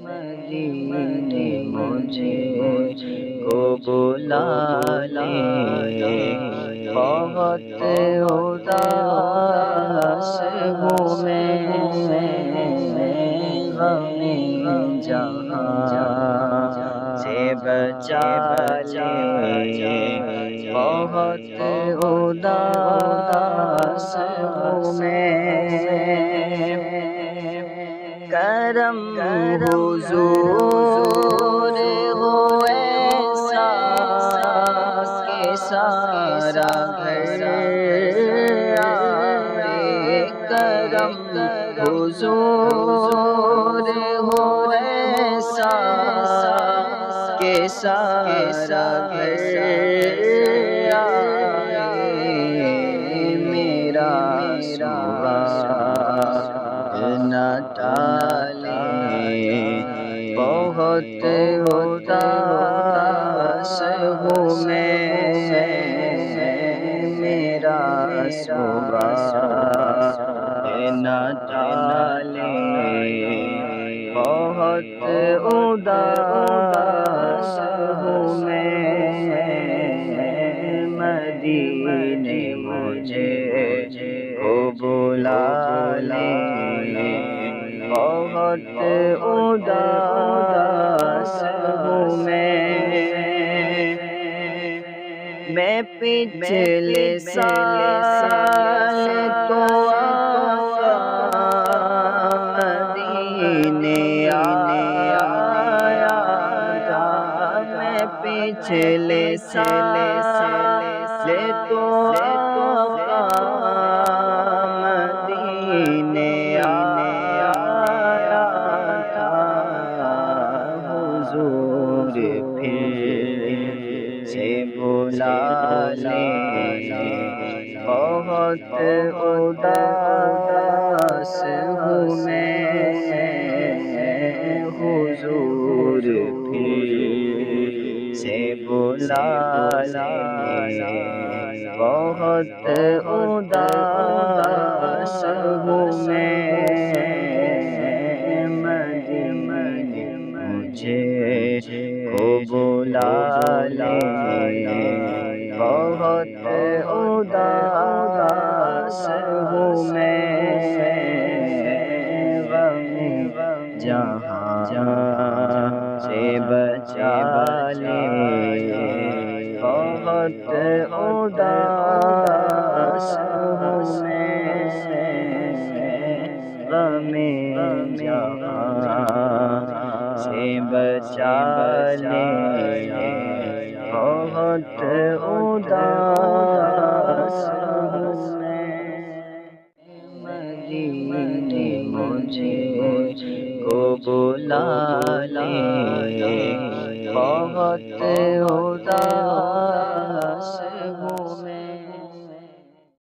مدینے مجھے کو بلا لے، بہت اداس ہوں میں، غم جہاں سے بچا لے، بہت اداس ہوں میں، کرم حضور ہو ایسا کہ سارا گھر آئے، کرم حضور ہو ایسا کہ سارا گھر آئے، میرا نہ ٹالے، بہت اداس ہوں میں، میرا نہ ٹالے، بہت اداس ہوں میں، مدینے مجھے کو بلا لے، بہت اداس ہوں میں پچھلے سال تو آقا مدینے آیا تھا، میں پچھلے سال تو آقا مدینے آیا تھا، حضور پھر سے بلا لے، بہت اداس ہوں میں، حضور پھر سے بلا لے، بہت اداس ہوں میں، مدینے مجھے کو بلا لے، بہت اداس ہوں میں، غم جہاں سے بچا لے، بہت اداس ہوں میں، غم جہاں سے بچا لے، بہت اداس ہوں میں، مدینے مجھے کو بلا لے، بہت اداس